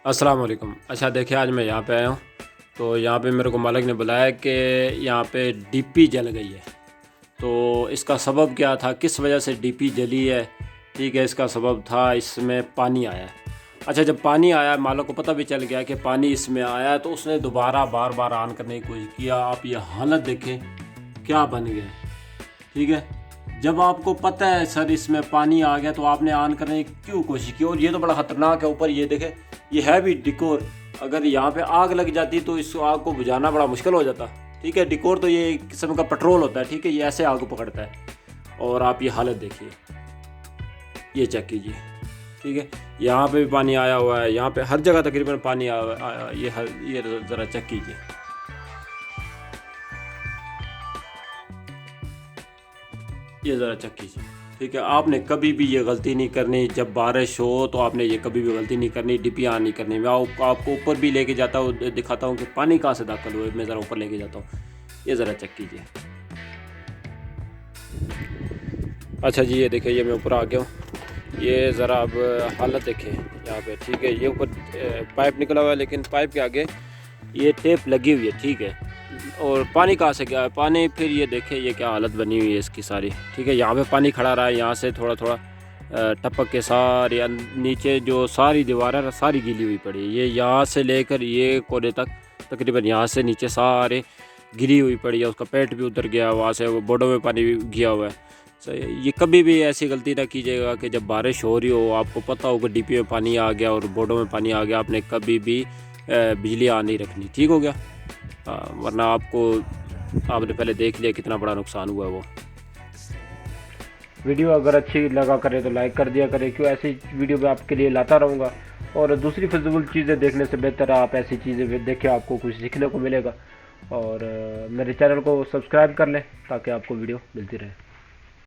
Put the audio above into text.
अस्सलाम वालेकुम। अच्छा देखिए, आज मैं यहाँ पे आया हूँ तो यहाँ पे मेरे को मालिक ने बुलाया कि यहाँ पे डीपी जल गई है। तो इसका सबब क्या था, किस वजह से डीपी जली है? ठीक है, इसका सबब था इसमें पानी आया है। अच्छा, जब पानी आया मालिक को पता भी चल गया कि पानी इसमें आया, तो उसने दोबारा बार बार ऑन करने की कोशिश किया। आप ये हालत देखें क्या बन गया। ठीक है, जब आपको पता है सर इसमें पानी आ गया तो आपने ऑन करने की क्यों कोशिश की? और ये तो बड़ा ख़तरनाक है। ऊपर ये देखें, ये है भी डिकोर। अगर यहाँ पे आग लग जाती तो इस आग को बुझाना बड़ा मुश्किल हो जाता। ठीक है, डिकोर तो ये एक किस्म का पेट्रोल होता है। ठीक है, ये ऐसे आग पकड़ता है। और आप ये हालत देखिए, ये चेक कीजिए। ठीक है, यहाँ पे भी पानी आया हुआ है, यहाँ पे हर जगह तकरीबन पानी आया। ये ज़रा चेक कीजिए, ये ज़रा चेक कीजिए। ठीक है, आपने कभी भी ये गलती नहीं करनी। जब बारिश हो तो आपने ये कभी भी गलती नहीं करनी, डिपी ऑन नहीं करनी। मैं आपको ऊपर भी लेके जाता हूँ, दिखाता हूँ कि पानी कहाँ से दाखिल हुए। मैं ज़रा ऊपर लेके जाता हूँ, ये ज़रा चेक कीजिए। अच्छा जी, ये देखिए, ये मैं ऊपर आ गया हूँ। ये ज़रा अब हालत देखें यहाँ पे। ठीक है, ये ऊपर पाइप निकला हुआ है, लेकिन पाइप के आगे ये टेप लगी हुई है। ठीक है, और पानी कहाँ से गया है? पानी फिर ये देखें, ये क्या हालत बनी हुई है इसकी सारी। ठीक है, यहाँ पे पानी खड़ा रहा है, यहाँ से थोड़ा थोड़ा टपक के सारे नीचे जो सारी दीवार है ना, सारी गीली हुई पड़ी है। ये यहाँ से लेकर ये कोने तक तकरीबन यहाँ से नीचे सारे गिरी हुई पड़ी है। उसका पेट भी उतर गया, वहाँ से वो बोर्डों में पानी भी गया हुआ है। ये कभी भी ऐसी गलती ना कीजिएगा कि जब बारिश हो रही हो, आपको पता हो कि डीपी में पानी आ गया और बोर्डों में पानी आ गया, आपने कभी भी बिजली ऑन नहीं रखनी। ठीक हो गया? वरना आपने पहले देख लिया कितना बड़ा नुकसान हुआ है वो। वीडियो अगर अच्छी लगा करे तो लाइक कर दिया करें, क्यों ऐसी वीडियो मैं आपके लिए लाता रहूँगा। और दूसरी फजूल चीज़ें देखने से बेहतर है आप ऐसी चीज़ें देखें, आपको कुछ सीखने को मिलेगा। और मेरे चैनल को सब्सक्राइब कर लें ताकि आपको वीडियो मिलती रहे।